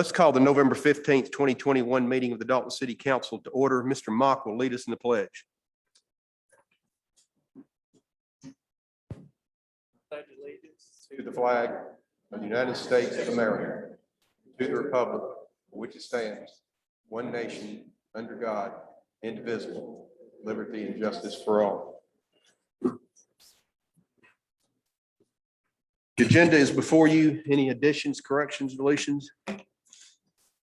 Let's call the November 15th, 2021 meeting of the Dalton City Council to order. Mr. Mock will lead us in the pledge. Pledge allegiance To the flag of the United States of America, to the republic for which it stands, one nation, under God, indivisible, liberty and justice for all. The agenda is before you. Any additions, corrections, deletions?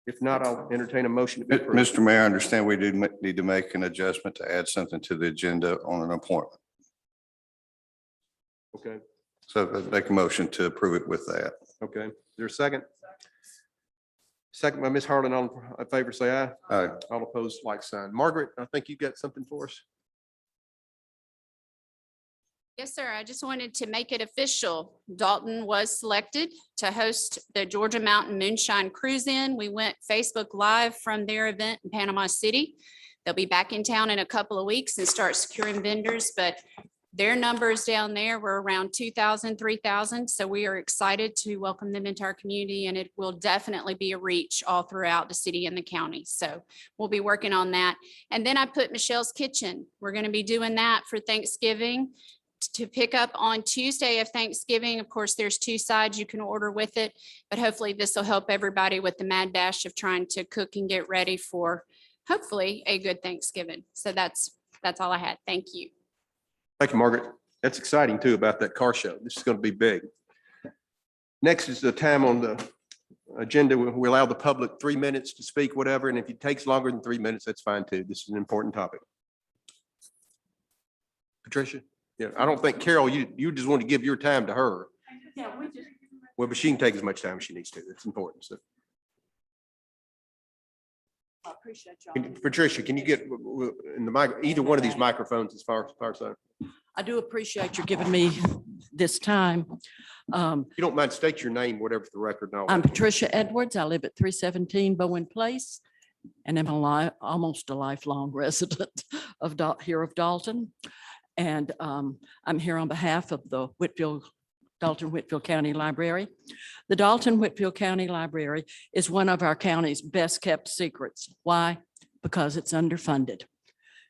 If not, I'll entertain a motion. Mr. Mayor, I understand we do need to make an adjustment to add something to the agenda on an appointment. Okay, So make a motion to approve it with that. okay. Is there a second? Second by Ms. Harlan. All in favor, say aye. Aye. All opposed, like sign. Margaret, I think you got something for us. Yes, sir. I just wanted to make it official. Dalton was selected to host the Georgia Mountain Moonshine Cruise In. We went Facebook Live from their event in Panama City. They'll be back in town in a couple of weeks and start securing vendors, but their numbers down there were around 2,000, 3,000. So we are excited to welcome them into our community, and it will definitely be a reach all throughout the city and the county. So we'll be working on that. And then I put Michelle's Kitchen. We're going to be doing that for Thanksgiving to pick up on Tuesday of Thanksgiving. Of course, there's two sides you can order with it, but hopefully this will help everybody with the mad dash of trying to cook and get ready for hopefully a good Thanksgiving. So that's all I had. Thank you. Thank you, Margaret. That's exciting too about that car show. This is going to be big. Next is the time on the agenda. We allow the public 3 minutes to speak, whatever. And if it takes longer than 3 minutes, that's fine too. This is an important topic. Patricia? Yeah, I don't think Carol, you just want to give your time to her. Yeah, we just. Well, but she can take as much time as she needs to. It's important. So I appreciate y'all. Patricia, can you get in the mic, either one of these microphones as far as I do appreciate you giving me this time. you don't mind, state your name, whatever for the record. And all I'm that. Patricia Edwards. I live at 317 Bowen Place, and I'm almost a lifelong resident of Dalton. And I'm here on behalf of the Dalton Whitfield County Library. The Dalton Whitfield County Library is one of our county's best kept secrets. Why? Because it's underfunded.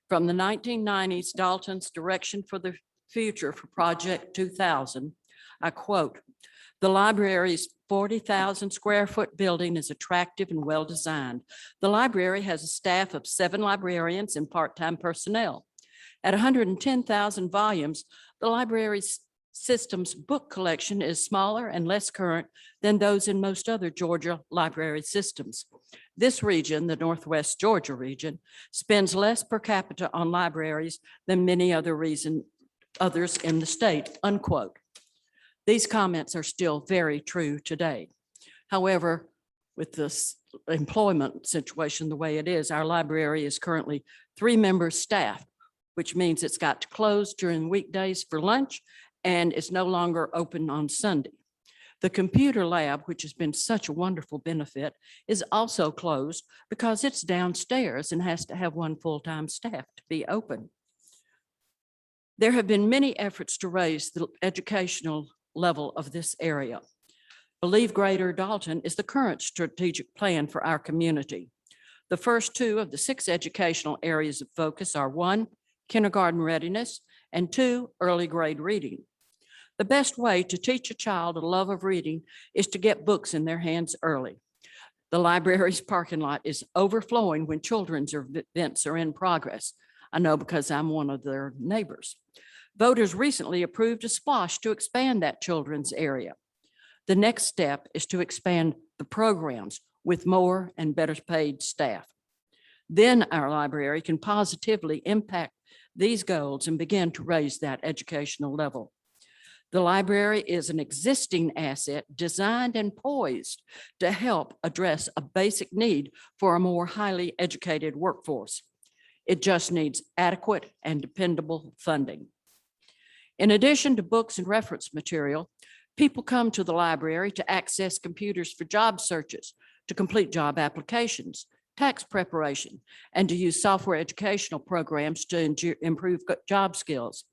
From the 1990s, Dalton's direction for the future for Project 2000, I quote, "The library's 40,000 square foot building is attractive and well-designed. The library has a staff of 7 librarians and part-time personnel. At 110,000 volumes, the library's system's book collection is smaller and less current than those in most other Georgia library systems. This region, the Northwest Georgia region, spends less per capita on libraries than many others in the state," unquote. These comments are still very true today. However, with this employment situation the way it is, our library is currently 3 members staff, which means it's got to close during weekdays for lunch and it's no longer open on Sunday. The computer lab, which has been such a wonderful benefit, is also closed because it's downstairs and has to have 1 full-time staff to be open. There have been many efforts to raise the educational level of this area. Believe Greater Dalton is the current strategic plan for our community. The first 2 of the 6 educational areas of focus are 1, kindergarten readiness, and 2, early grade reading. The best way to teach a child a love of reading is to get books in their hands early. The library's parking lot is overflowing when children's events are in progress. I know because I'm one of their neighbors. Voters recently approved a splosh to expand that children's area. The next step is to expand the programs with more and better paid staff. Then our library can positively impact these goals and begin to raise that educational level. The library is an existing asset designed and poised to help address a basic need for a more highly educated workforce. It just needs adequate and dependable funding. In addition to books and reference material, people come to the library to access computers for job searches, to complete job applications, tax preparation, and to use software educational programs to improve job skills.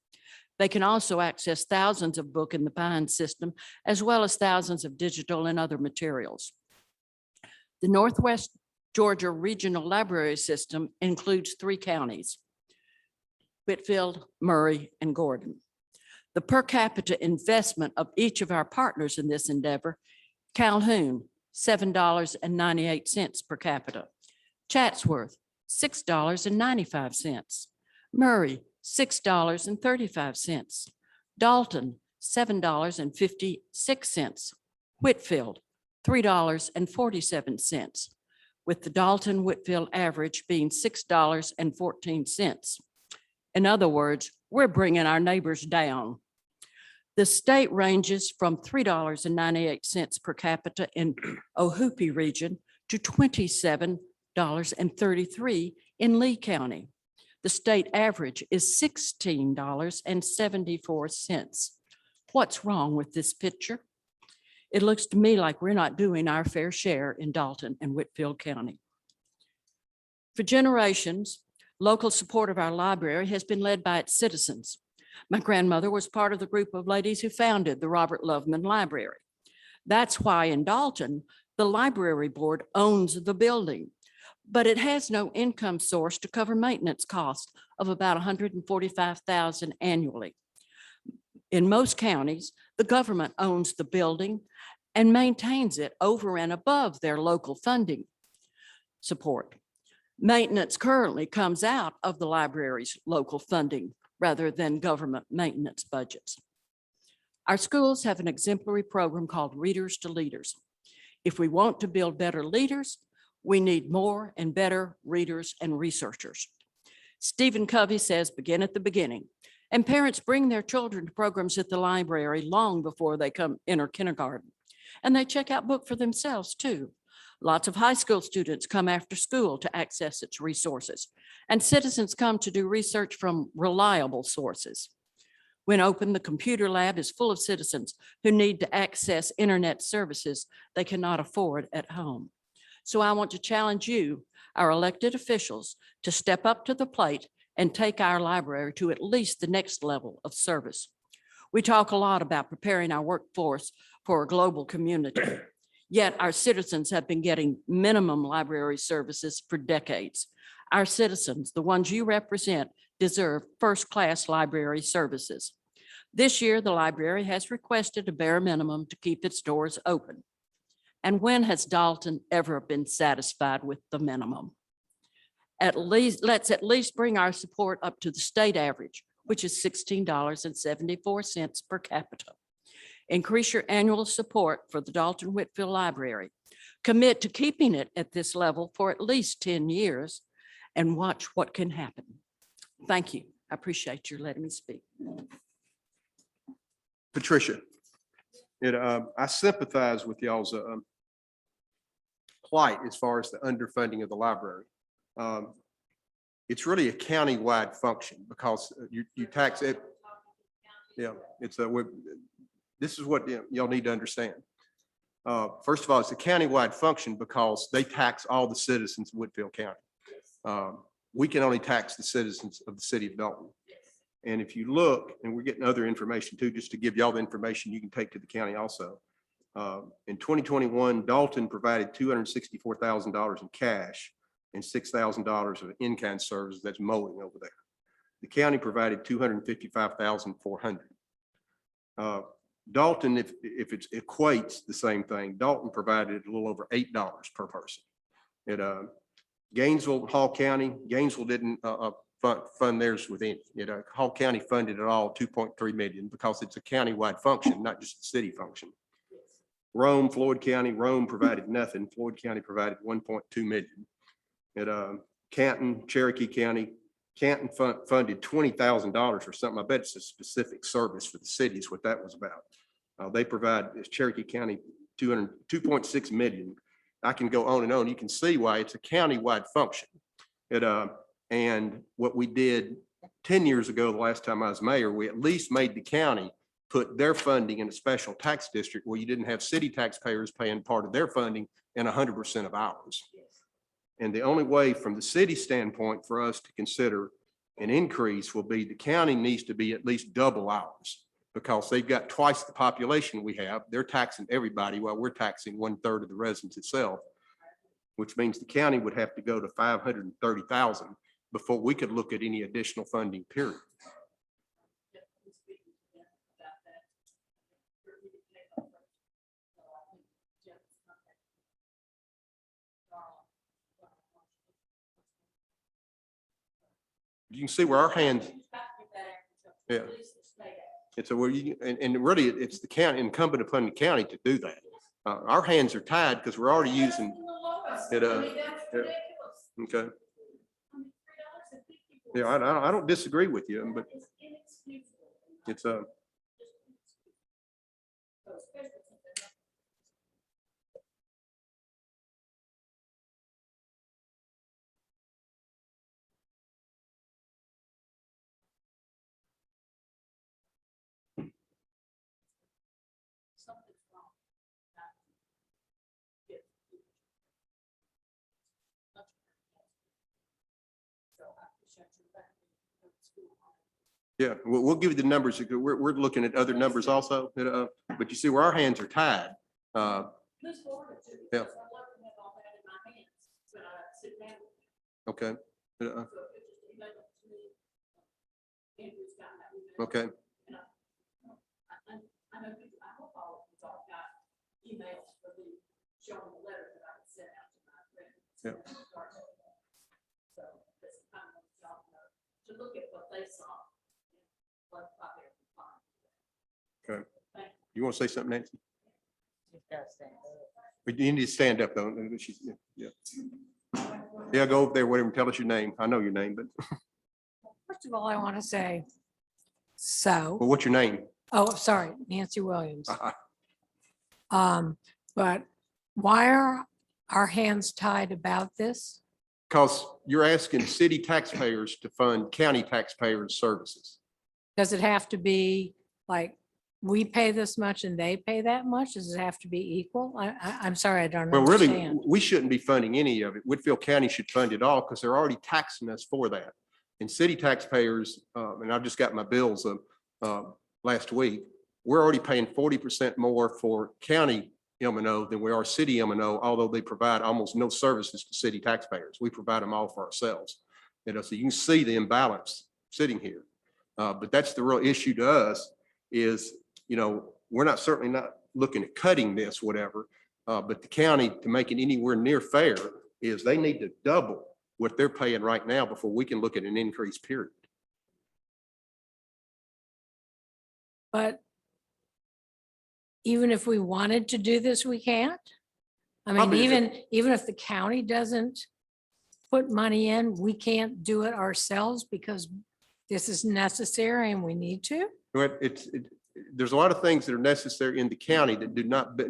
They can also access thousands of books in the Pine system, as well as thousands of digital and other materials. The Northwest Georgia Regional Library System includes 3 counties: Whitfield, Murray, and Gordon. The per capita investment of each of our partners in this endeavor: Calhoun, $7.98 per capita; Chatsworth, $6.95; Murray, $6.35; Dalton, $7.56; Whitfield, $3.47, with the Dalton Whitfield average being $6.14. In other words, we're bringing our neighbors down. The state ranges from $3.98 per capita in Ohoopee region to $27.33 in Lee County. The state average is $16.74. What's wrong with this picture? It looks to me like we're not doing our fair share in Dalton and Whitfield County. For generations, local support of our library has been led by its citizens. My grandmother was part of the group of ladies who founded the Robert Loveman Library. That's why in Dalton, the library board owns the building, but it has no income source to cover maintenance costs of about $145,000 annually. In most counties, the government owns the building and maintains it over and above their local funding support. Maintenance currently comes out of the library's local funding rather than government maintenance budgets. Our schools have an exemplary program called Readers to Leaders. If we want to build better leaders, we need more and better readers and researchers. Stephen Covey says, begin at the beginning. And parents bring their children to programs at the library long before they enter kindergarten. And they check out books for themselves too. Lots of high school students come after school to access its resources, and citizens come to do research from reliable sources. When open, the computer lab is full of citizens who need to access internet services they cannot afford at home. So I want to challenge you, our elected officials, to step up to the plate and take our library to at least the next level of service. We talk a lot about preparing our workforce for a global community. Yet our citizens have been getting minimum library services for decades. Our citizens, the ones you represent, deserve first-class library services. This year, the library has requested a bare minimum to keep its doors open. And when has Dalton ever been satisfied with the minimum? Let's at least bring our support up to the state average, which is $16.74 per capita. Increase your annual support for the Dalton Whitfield Library. Commit to keeping it at this level for at least 10 years and watch what can happen. Thank you. I appreciate you letting me speak. Patricia, I sympathize with y'all's plight as far as the underfunding of the library. It's really a county-wide function because you tax it. Yeah, this is what y'all need to understand. First of all, it's a county-wide function because they tax all the citizens of Whitfield County. We can only tax the citizens of the city of Dalton. And if you look, and we're getting other information too, just to give y'all the information you can take to the county also. In 2021, Dalton provided $264,000 in cash and $6,000 of in-kind services. That's mowing over there. The county provided $255,400. Dalton, if it equates the same thing, Dalton provided a little over $8 per person. At Gainesville, Hall County, Gainesville didn't fund theirs with any. Hall County funded it all, $2.3 million, because it's a county-wide function, not just a city function. Rome, Floyd County, Rome provided nothing. Floyd County provided $1.2 million. At Canton, Cherokee County, Canton funded $20,000 or something. I bet it's a specific service for the city is what that was about. They provide Cherokee County $2.6 million. I can go on and on. You can see why it's a county-wide function. And what we did 10 years ago, the last time I was mayor, we at least made the county put their funding in a special tax district where you didn't have city taxpayers paying part of their funding and 100% of ours. And the only way from the city standpoint for us to consider an increase will be the county needs to be at least double ours because they've got twice the population we have. They're taxing everybody while we're taxing 1/3 of the residents itself. which means the county would have to go to 530,000 before we could look at any additional funding, period. You can see where our hands, yeah. It's a, where you, and really, it's the county, incumbent upon the county to do that. Our hands are tied because we're already using it. Yeah. Okay. Yeah, I don't disagree with you, but it's a. Yeah, we'll give you the numbers. We're looking at other numbers also, but you see where our hands are tied. Yeah. Okay. Okay. Yeah. To look at what they saw. Okay. You want to say something, Nancy? But you need to stand up though. Yeah. Yeah, go over there, whatever, tell us your name. I know your name, but First of all, I want to say, well, what's your name? oh, sorry, Nancy Williams. But why are our hands tied about this? Because you're asking city taxpayers to fund county taxpayers' services. Does it have to be like, we pay this much and they pay that much? Does it have to be equal? I'm sorry, I don't Well, really, understand. we shouldn't be funding any of it. Whitfield County should fund it all because they're already taxing us for that. And city taxpayers, and I've just got my bills last week, we're already paying 40% more for county M&O than we are city M&O, although they provide almost no services to city taxpayers. We provide them all for ourselves. So you can see the imbalance sitting here. But that's the real issue to us is, we're certainly not looking at cutting this, whatever. But the county, to make it anywhere near fair, is they need to double what they're paying right now before we can look at an increase, period. But even if we wanted to do this, we can't? I mean, Probably even if the county doesn't put money in, we can't do it ourselves because this is necessary and we need to? But there's a lot of things that are necessary in the county that do not,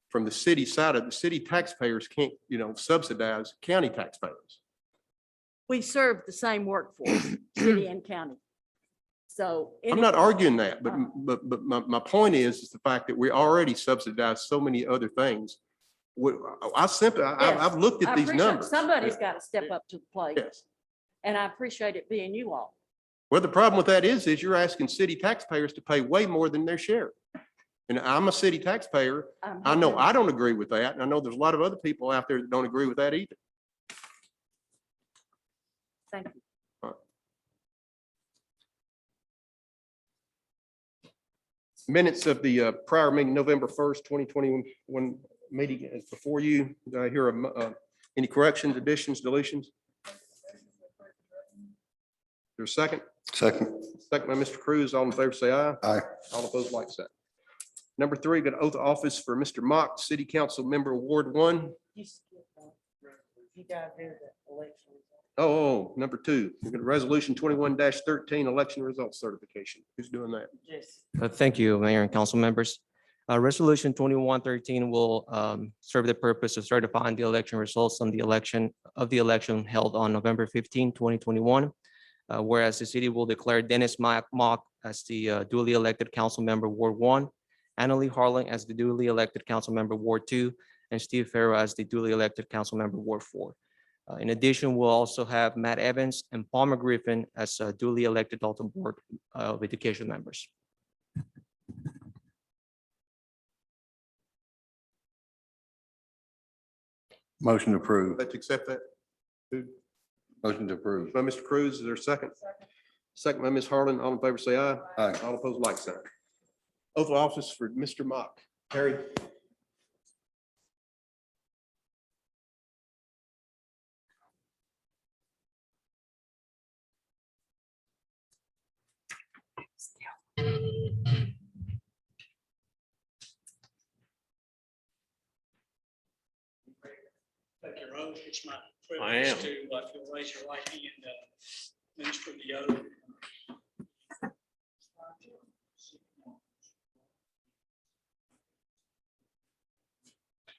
from the city side of the city taxpayers can't, subsidize county taxpayers. We serve the same workforce, city and county. So. I'm not arguing that, but my point is the fact that we already subsidize so many other things. I've looked at these numbers. Somebody's got to step up to the plate. Yes. And I appreciate it being you all. Well, the problem with that is you're asking city taxpayers to pay way more than their share. And I'm a city taxpayer. I know I don't agree with that. And I know there's a lot of other people out there that don't agree with that either. Thank you. Minutes of the prior meeting, November 1st, 2021 meeting is before you. Do I hear any corrections, additions, deletions? There's a second? Second. Second by Mr. Cruz. All in favor, say aye. Aye. All opposed, like sign. Number 3, got oath of office for Mr. Mock, City Council Member, Ward 1. You gotta do the election. Oh, number 2, we're going to resolution 21-13 election results certification. Who's doing that? Yes. Thank you, Mayor and council members. Resolution 2113 will serve the purpose of certifying the election results on the election held on November 15, 2021. Whereas the city will declare Dennis Mock as the duly elected council member Ward 1, Annalee Harling as the duly elected council member Ward 2, and Steve Farrow as the duly elected council member Ward 4. In addition, we'll also have Matt Evans and Palmer Griffin as duly elected Dalton Board of Education members. Motion approved. Let's accept that. Motion to approve. By Mr. Cruz, is there a second? Second by Ms. Harlan. All in favor, say aye. Aye. All opposed, like sign. Oath of office for Mr. Mock. Harry. Take your oath. It's my I am. privilege to, if you'll raise your right hand, minister the oath.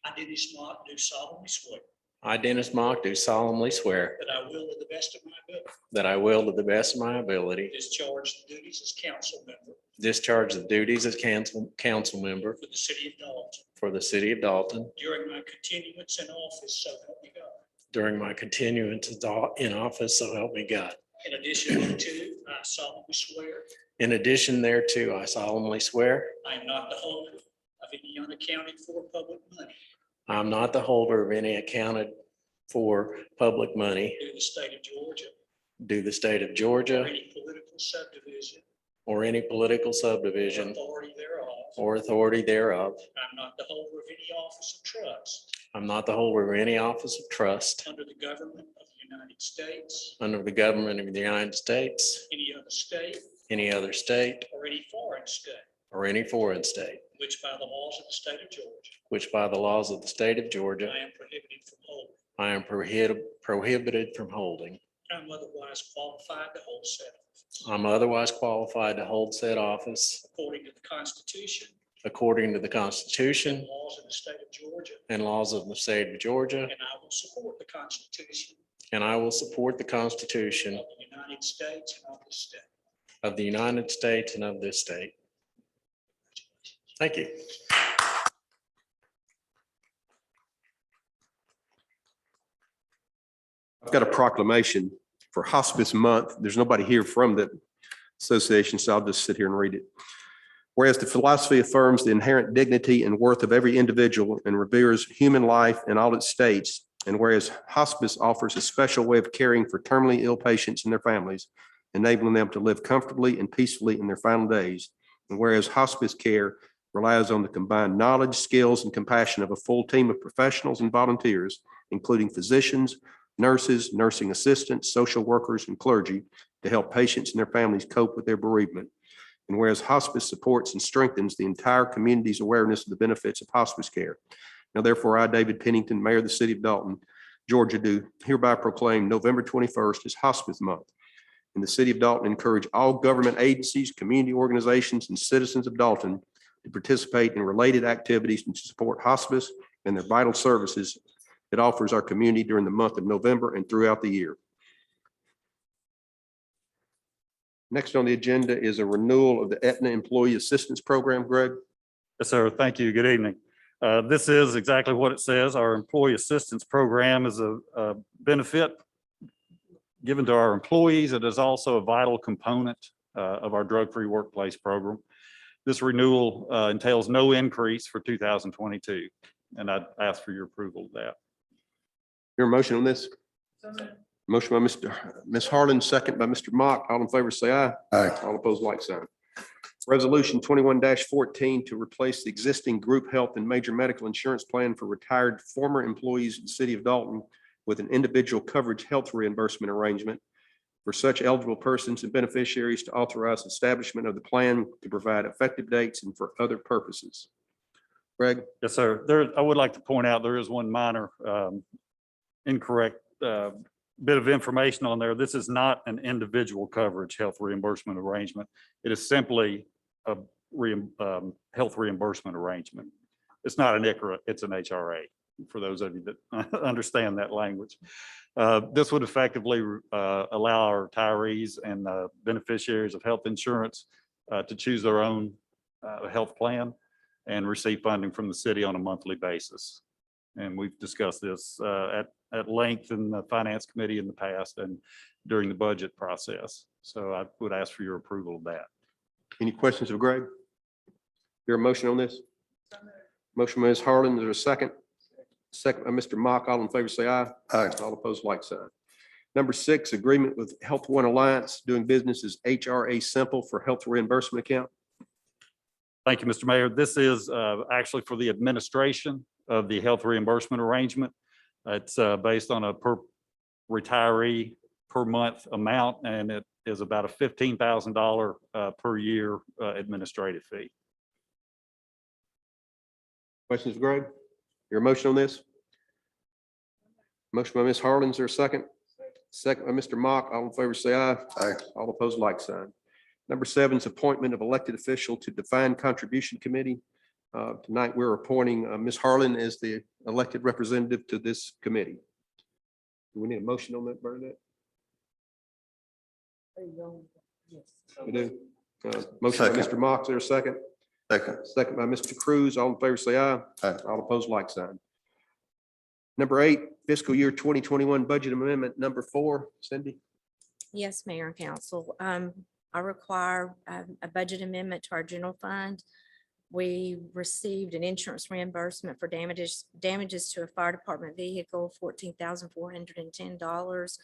I, Dennis Mott, do solemnly swear I, Dennis Mock, do solemnly swear that I will, to the best of my ability, that I will, to the best of my ability, discharge the duties as council member discharge the duties as council member for the city of Dalton for the city of Dalton during my continuance in office, so help me God. during my continuance in office, so help me God. In addition thereto, I solemnly swear In addition thereto, I solemnly swear I am not the holder of any unaccounted for public money I'm not the holder of any accounted for public money due to the state of Georgia due the state of or Georgia any political subdivision or any political or subdivision authority thereof. or authority thereof. I'm not the holder of any office of trust I'm not the holder of any office of trust under the government of the United States, under the government of the United States, any other state, any other state, or any foreign state, or any foreign state, which by the laws of the state of Georgia, which by the laws of the state of Georgia, I am prohibited from holding. I am prohibited from holding. I'm otherwise qualified to hold said office. I'm otherwise qualified to hold said office According to the Constitution according to the and Constitution laws of the state of Georgia, and laws of the state of Georgia, and I will support the Constitution and I will support the Constitution of the United States and of this state. of the United States and of this state. Thank you. I've got a proclamation for Hospice Month. There's nobody here from the association, so I'll just sit here and read it. Whereas the philosophy affirms the inherent dignity and worth of every individual and reveres human life in all its states, and whereas hospice offers a special way of caring for terminally ill patients and their families, enabling them to live comfortably and peacefully in their final days, and whereas hospice care relies on the combined knowledge, skills, and compassion of a full team of professionals and volunteers, including physicians, nurses, nursing assistants, social workers, and clergy, to help patients and their families cope with their bereavement. And whereas hospice supports and strengthens the entire community's awareness of the benefits of hospice care. Now therefore, I, David Pennington, Mayor of the City of Dalton, Georgia, do hereby proclaim November 21st as Hospice Month. In the City of Dalton, encourage all government agencies, community organizations, and citizens of Dalton to participate in related activities and to support hospice and their vital services it offers our community during the month of November and throughout the year. Next on the agenda is a renewal of the Aetna Employee Assistance Program. Greg? Yes, sir. Thank you. Good evening. This is exactly what it says. Our employee assistance program is a benefit given to our employees. It is also a vital component of our drug-free workplace program. This renewal entails no increase for 2022, and I'd ask for your approval of that. Your motion on this? Motion by Ms. Harlan, second by Mr. Mock. All in favor, say aye. Aye. All opposed, like sign. Resolution 21-14 to replace the existing group health and major medical insurance plan for retired former employees of the City of Dalton with an individual coverage health reimbursement arrangement for such eligible persons and beneficiaries to authorize establishment of the plan to provide effective dates and for other purposes. Greg? Yes, sir. I would like to point out there is one minor incorrect bit of information on there. This is not an individual coverage health reimbursement arrangement. It is simply a health reimbursement arrangement. It's not an ICHRA, it's an HRA, for those of you that understand that language. This would effectively allow our retirees and beneficiaries of health insurance to choose their own health plan and receive funding from the city on a monthly basis. And we've discussed this at length in the Finance Committee in the past and during the budget process. So I would ask for your approval of that. Any questions of Greg? Your motion on this? Motion by Ms. Harlan, is there a second? second by Mr. Mock. All in favor, say aye. Aye. All opposed, like sign. Number 6, agreement with Health One Alliance doing business as HRA Simple for health reimbursement account. Thank you, Mr. Mayor. This is actually for the administration of the health reimbursement arrangement. It's based on a per retiree per month amount, and it is about a $15,000 per year administrative fee. Questions, Greg? Your motion on this? Motion by Ms. Harlan, is there a second? Second by Mr. Mock. All in favor, say aye. Aye. All opposed, like sign. Number 7 is appointment of elected official to defined contribution committee. Tonight, we're appointing Ms. Harlan as the elected representative to this committee. Do we need a motion on that, Bernadette? There you go. Yes. We do. Motion by Second. Mr. Mock, is there a second? Second. Second by Mr. Cruz. All in favor, say aye. Aye. All opposed, like sign. Number 8, fiscal year 2021 budget amendment number 4. Cindy? Yes, Mayor and Council. I require a budget amendment to our general fund. We received an insurance reimbursement for damages to a fire department vehicle, $14,410.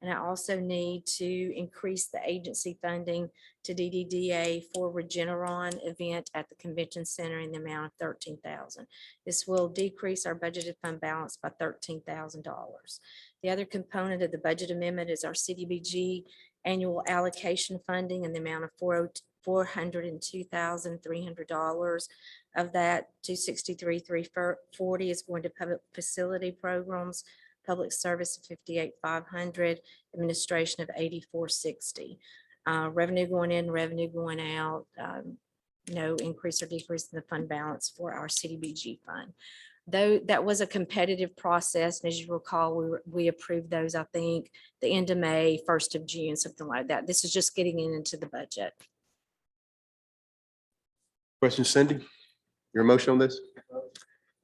And I also need to increase the agency funding to DDDA for Regeneron event at the convention center in the amount of $13,000. This will decrease our budgeted fund balance by $13,000. The other component of the budget amendment is our CDBG annual allocation funding in the amount of $402,300. Of that, $263,340 is going to public facility programs, public service of $58,500, administration of $84,660. Revenue going in, revenue going out, no increase or decrease in the fund balance for our CDBG fund. Though that was a competitive process, and as you recall, we approved those, I think, the end of May, 1st of June, something like that. This is just getting into the budget. Question, Cindy? Your motion on this?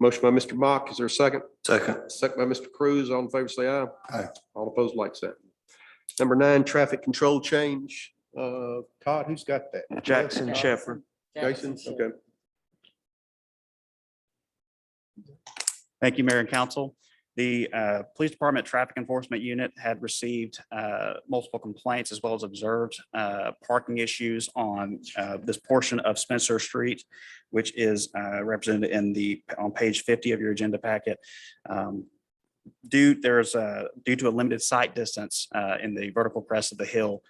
Motion by Mr. Mock. Is there a second? Second. Second by Mr. Cruz. All in favor, say aye. Aye. All opposed, like sign. Number 9, traffic control change. Todd, who's got that? Jackson Shepherd. Jason? Okay. Thank you, Mayor and Council. The Police Department Traffic Enforcement Unit had received multiple complaints as well as observed parking issues on this portion of Spencer Street, which is represented on page 50 of your agenda packet. Due to a limited sight distance in the vertical crest of the hill,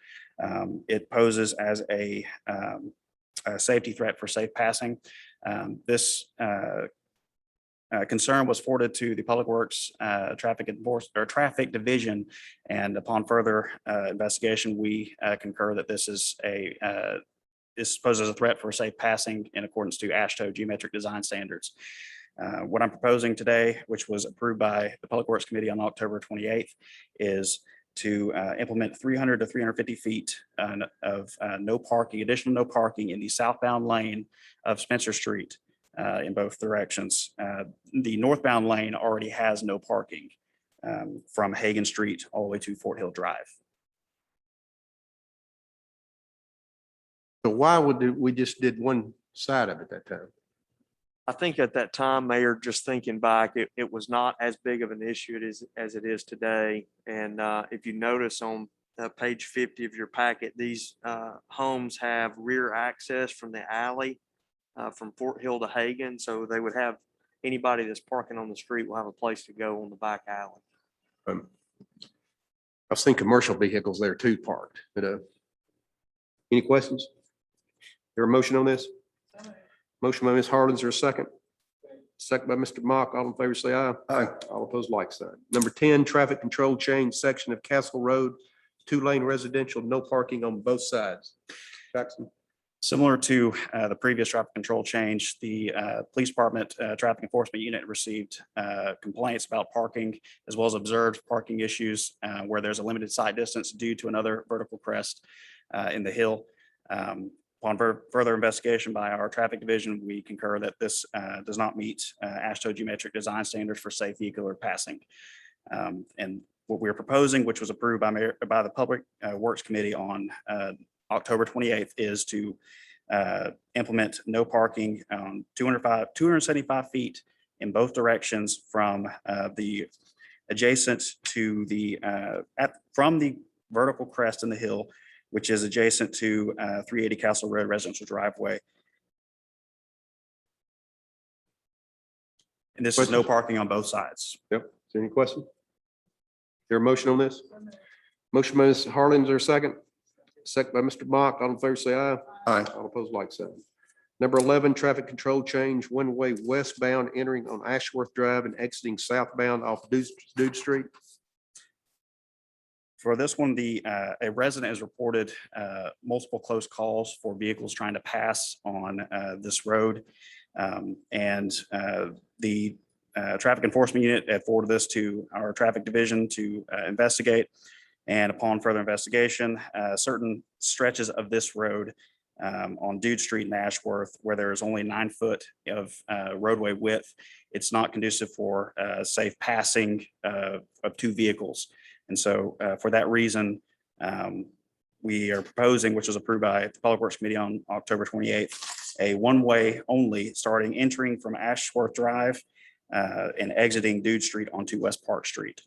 it poses as a safety threat for safe passing. This concern was forwarded to the Public Works Traffic Division, and upon further investigation, we concur that this poses a threat for safe passing in accordance to AASHTO geometric design standards. What I'm proposing today, which was approved by the Public Works Committee on October 28th, is to implement 300 to 350 feet of additional no parking in the southbound lane of Spencer Street in both directions. The northbound lane already has no parking from Hagan Street all the way to Fort Hill Drive. So why would we just did one side of it that time? I think at that time, Mayor, just thinking back, it was not as big of an issue as it is today. And if you notice on page 50 of your packet, these homes have rear access from the alley from Fort Hill to Hagan. So they would have, anybody that's parking on the street will have a place to go on the back alley. I've seen commercial vehicles there too parked. But, any questions? There a motion on this? Motion by Ms. Harlan, is there a second? Second by Mr. Mock. All in favor, say aye. Aye. All opposed, like sign. Number 10, traffic control change section of Castle Road, 2-lane residential, no parking on both sides. Jackson? Similar to the previous traffic control change, the Police Department Traffic Enforcement Unit received complaints about parking as well as observed parking issues where there's a limited sight distance due to another vertical crest in the hill. Upon further investigation by our traffic division, we concur that this does not meet AASHTO geometric design standards for safe vehicular passing. And what we're proposing, which was approved by the Public Works Committee on October 28th, is to implement no parking on 275 feet in both directions from the adjacent to the, from the vertical crest in the hill, which is adjacent to 380 Castle Road residential driveway. And this is no parking on both sides. Yep. Is there any question? There a motion on this? Motion by Ms. Harlan, is there a second? Second by Mr. Mock. All in favor, say aye. Aye. All opposed, like sign. Number 11, traffic control change, one-way westbound entering on Ashworth Drive and exiting southbound off Dude Street. For this one, a resident has reported multiple close calls for vehicles trying to pass on this road. And the traffic enforcement unit had forwarded this to our traffic division to investigate. And upon further investigation, certain stretches of this road on Dude Street in Ashworth, where there is only 9 foot of roadway width, it's not conducive for safe passing of 2 vehicles. And so for that reason, we are proposing, which was approved by the Public Works Committee on October 28th, a one-way only starting entering from Ashworth Drive and exiting Dude Street onto West Park Street.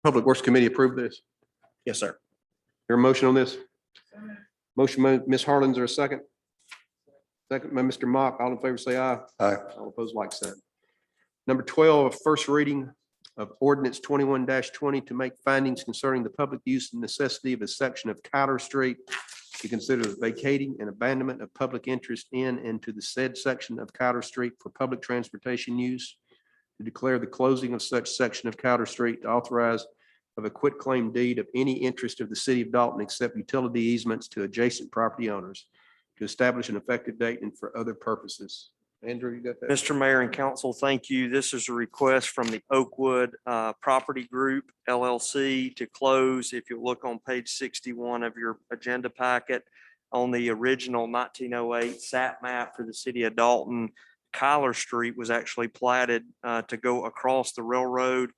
Public Works Committee approved this. Yes, sir. There a motion on this? Motion by Ms. Harlan, is there a second? Second by Mr. Mock. All in favor, say aye. Aye. All opposed, like sign. Number 12, first reading of ordinance 21-20 to make findings concerning the public use and necessity of a section of Kyler Street to consider the vacating and abandonment of public interest in and to the said section of Kyler Street for public transportation use, to declare the closing of such section of Kyler Street, to authorize of a quitclaim deed of any interest of the city of Dalton except utility easements to adjacent property owners, to establish an effective date and for other purposes. Andrew, you got that? Mr. Mayor and Council, thank you. This is a request from the Oakwood Property Group LLC to close. If you look on page 61 of your agenda packet, on the original 1908 SAT map for the city of Dalton, Kyler Street was actually platted to go across the railroad,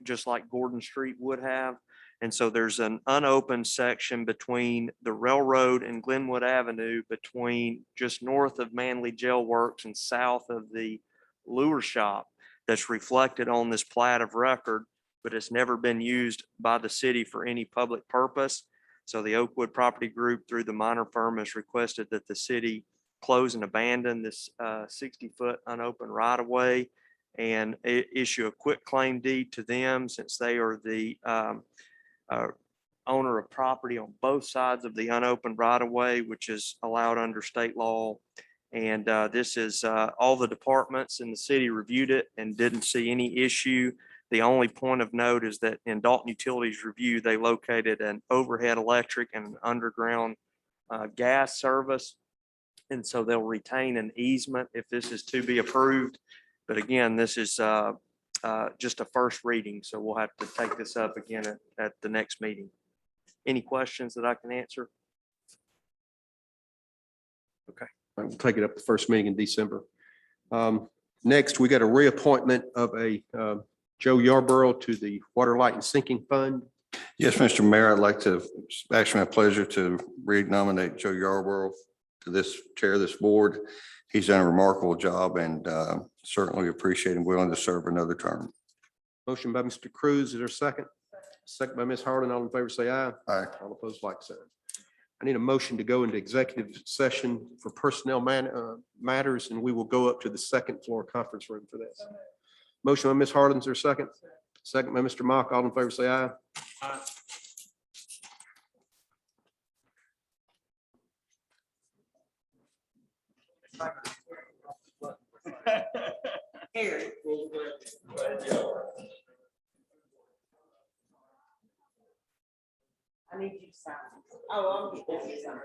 just like Gordon Street would have. And so there's an unopened section between the railroad and Glenwood Avenue, between just north of Manley Jail Works and south of the lure shop, that's reflected on this plat of record, but it's never been used by the city for any public purpose. So the Oakwood Property Group, through the minor firm, has requested that the city close and abandon this 60-foot unopened right-of-way and issue a quitclaim deed to them, since they are the owner of property on both sides of the unopened right-of-way, which is allowed under state law. And this is all the departments in the city reviewed it and didn't see any issue. The only point of note is that in Dalton Utilities review, they located an overhead electric and an underground gas service. And so they'll retain an easement if this is to be approved. But again, this is just a first reading, so we'll have to take this up again at the next meeting. Any questions that I can answer? Okay. We'll take it up the first meeting in December. Next, we got a reappointment of a Joe Yarborough to the Water, Light and Sinking Fund. Yes, Mr. Mayor, I'd like to, it's actually my pleasure to re-nominate Joe Yarborough to this chair of this board. He's done a remarkable job and certainly appreciate him willing to serve another term. Motion by Mr. Cruz. Is there a second? Second by Ms. Harlan. All in favor, say aye. Aye. All opposed, like sign. I need a motion to go into executive session for personnel matters, and we will go up to the second floor conference room for this. Motion by Ms. Harlan. Is there a second? Second by Mr. Mock. All in favor, say aye. I need you to sign. Oh, I'll get that to sign.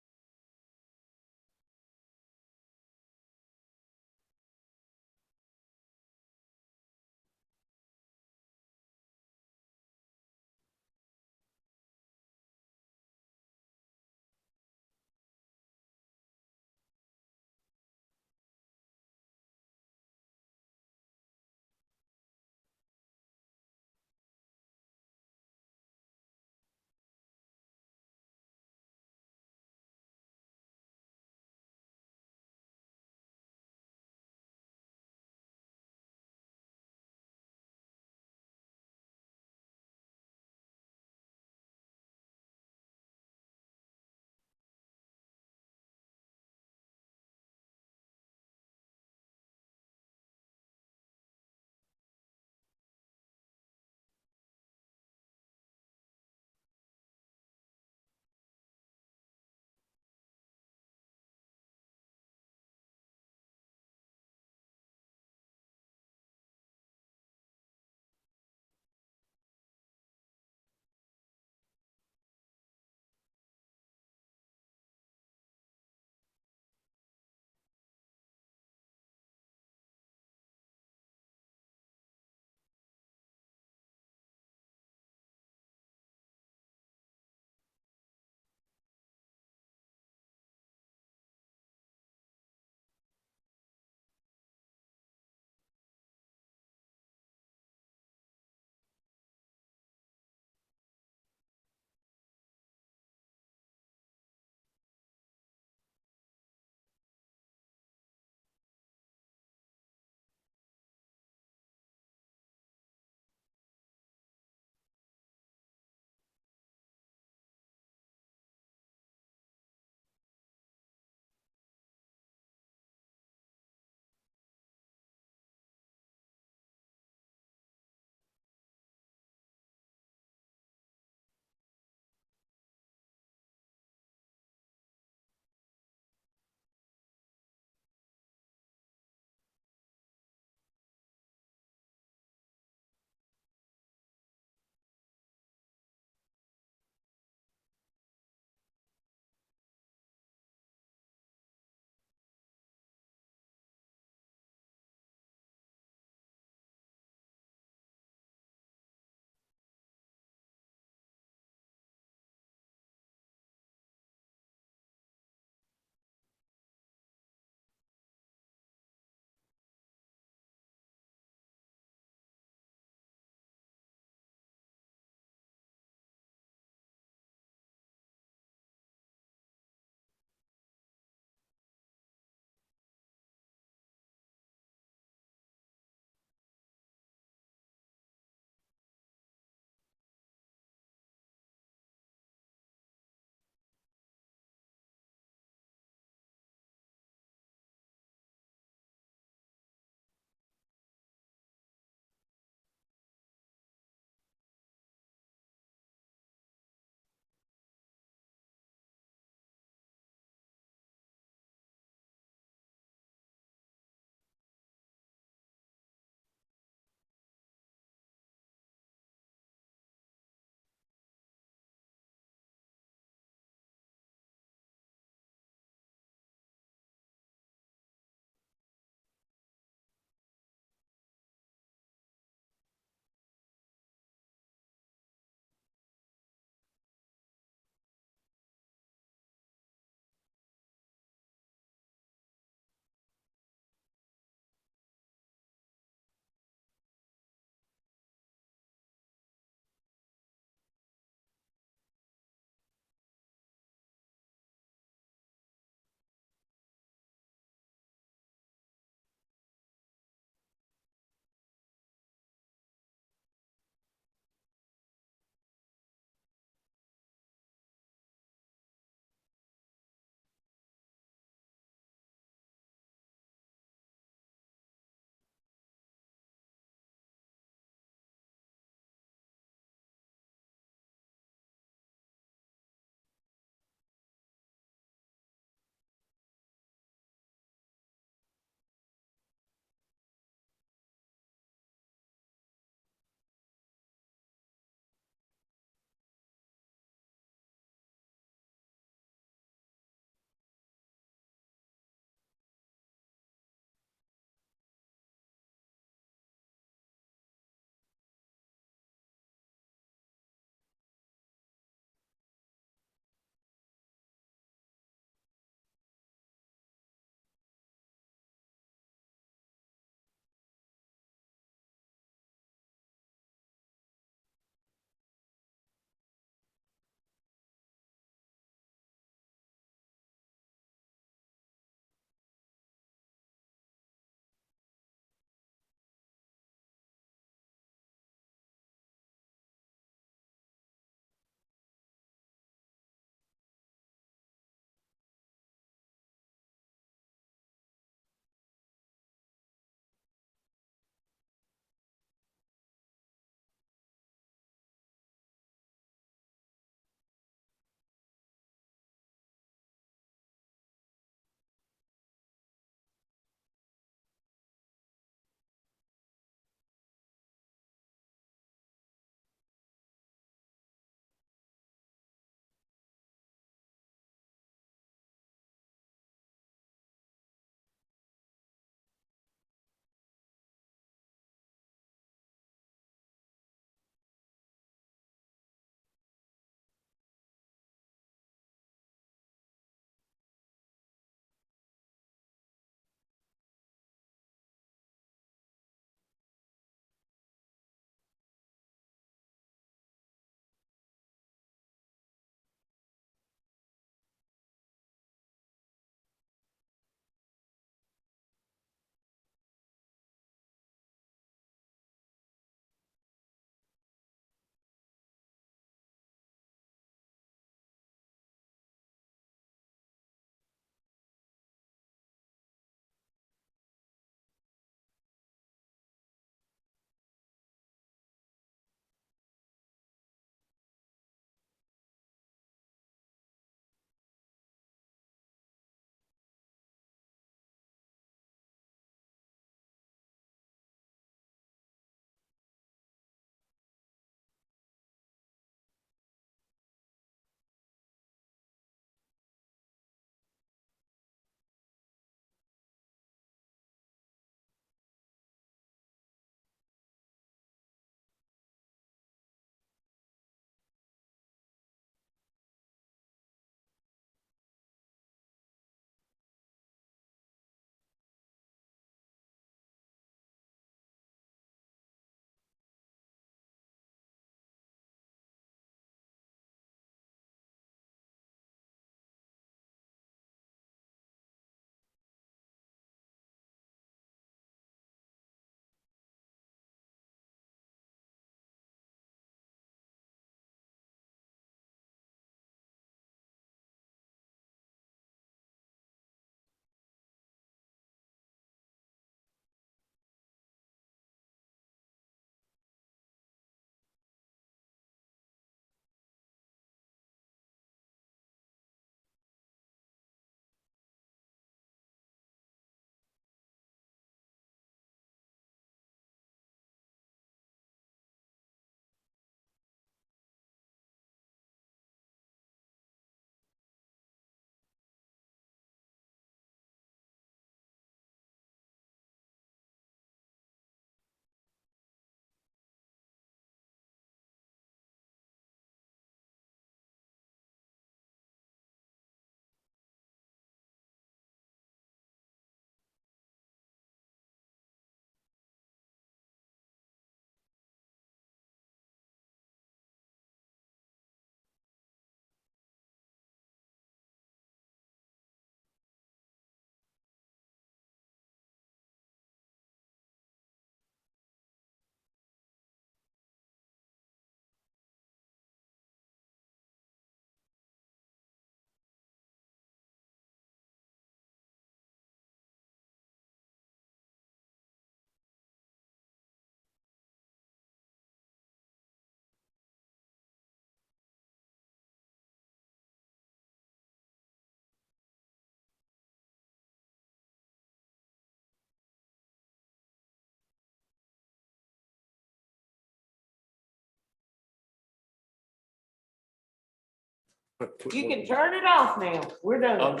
You can turn it off now. We're done.